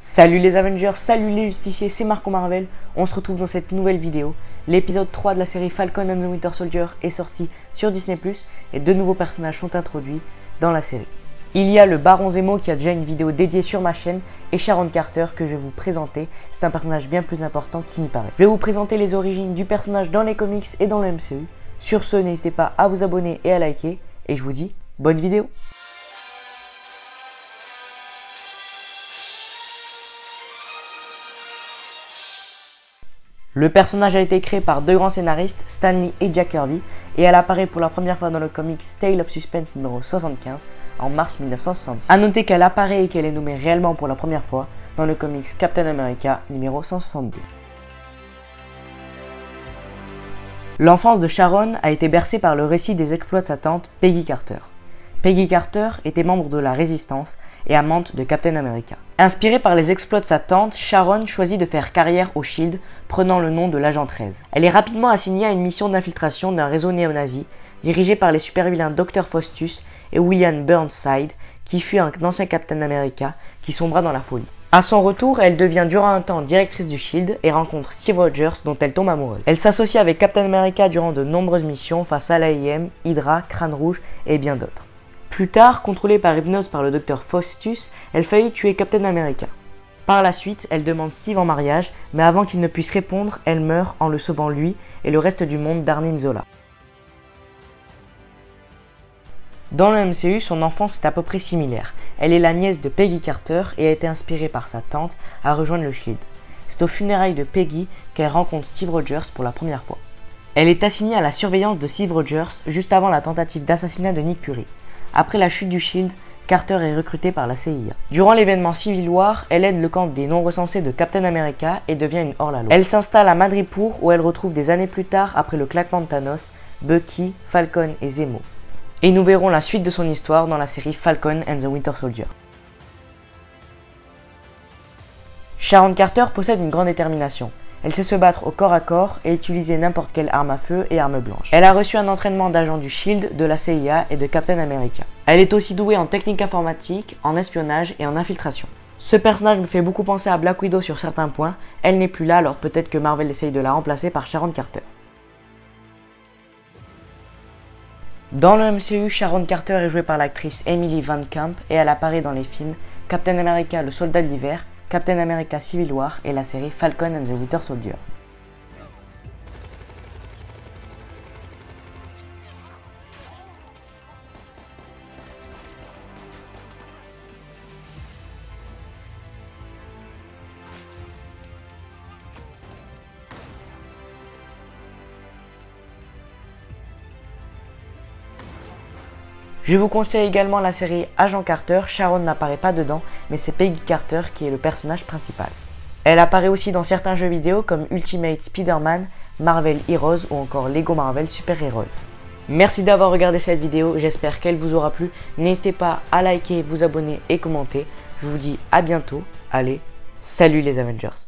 Salut les Avengers, salut les Justiciers, c'est Marco Marvel. On se retrouve dans cette nouvelle vidéo. L'épisode 3 de la série Falcon and the Winter Soldier est sorti sur Disney+, et deux nouveaux personnages sont introduits dans la série. Il y a le Baron Zemo qui a déjà une vidéo dédiée sur ma chaîne, et Sharon Carter que je vais vous présenter. C'est un personnage bien plus important qu'il n'y paraît. Je vais vous présenter les origines du personnage dans les comics et dans le MCU. Sur ce, n'hésitez pas à vous abonner et à liker, et je vous dis bonne vidéo. Le personnage a été créé par deux grands scénaristes, Stan Lee et Jack Kirby, et elle apparaît pour la première fois dans le comics Tale of Suspense numéro 75 en mars 1966. A noter qu'elle apparaît et qu'elle est nommée réellement pour la première fois dans le comics Captain America numéro 162. L'enfance de Sharon a été bercée par le récit des exploits de sa tante Peggy Carter. Peggy Carter était membre de la Résistance et amante de Captain America. Inspirée par les exploits de sa tante, Sharon choisit de faire carrière au SHIELD, prenant le nom de l'agent 13. Elle est rapidement assignée à une mission d'infiltration d'un réseau néo-nazi, dirigé par les super-vilains Dr. Faustus et William Burnside, qui fut un ancien Captain America qui sombra dans la folie. À son retour, elle devient durant un temps directrice du SHIELD et rencontre Steve Rogers dont elle tombe amoureuse. Elle s'associe avec Captain America durant de nombreuses missions face à l'AIM, Hydra, Crâne Rouge et bien d'autres. Plus tard, contrôlée par hypnose par le Dr. Faustus, elle faillit tuer Captain America. Par la suite, elle demande Steve en mariage, mais avant qu'il ne puisse répondre, elle meurt en le sauvant lui et le reste du monde d'Arnim Zola. Dans le MCU, son enfance est à peu près similaire. Elle est la nièce de Peggy Carter et a été inspirée par sa tante à rejoindre le SHIELD. C'est aux funérailles de Peggy qu'elle rencontre Steve Rogers pour la première fois. Elle est assignée à la surveillance de Steve Rogers juste avant la tentative d'assassinat de Nick Fury. Après la chute du SHIELD, Carter est recrutée par la CIA. Durant l'événement Civil War, elle aide le camp des non-recensés de Captain America et devient une hors-la-loi. Elle s'installe à Madripoor où elle retrouve des années plus tard, après le claquement de Thanos, Bucky, Falcon et Zemo. Et nous verrons la suite de son histoire dans la série Falcon and the Winter Soldier. Sharon Carter possède une grande détermination. Elle sait se battre au corps à corps et utiliser n'importe quelle arme à feu et arme blanche. Elle a reçu un entraînement d'agent du SHIELD, de la CIA et de Captain America. Elle est aussi douée en technique informatique, en espionnage et en infiltration. Ce personnage me fait beaucoup penser à Black Widow sur certains points. Elle n'est plus là, alors peut-être que Marvel essaye de la remplacer par Sharon Carter. Dans le MCU, Sharon Carter est jouée par l'actrice Emily Van Camp et elle apparaît dans les films Captain America le Soldat de l'Hiver, Captain America Civil War et la série Falcon and the Winter Soldier. Je vous conseille également la série Agent Carter. Sharon n'apparaît pas dedans, mais c'est Peggy Carter qui est le personnage principal. Elle apparaît aussi dans certains jeux vidéo comme Ultimate Spider-Man, Marvel Heroes ou encore Lego Marvel Super Heroes. Merci d'avoir regardé cette vidéo, j'espère qu'elle vous aura plu. N'hésitez pas à liker, vous abonner et commenter. Je vous dis à bientôt. Allez, salut les Avengers!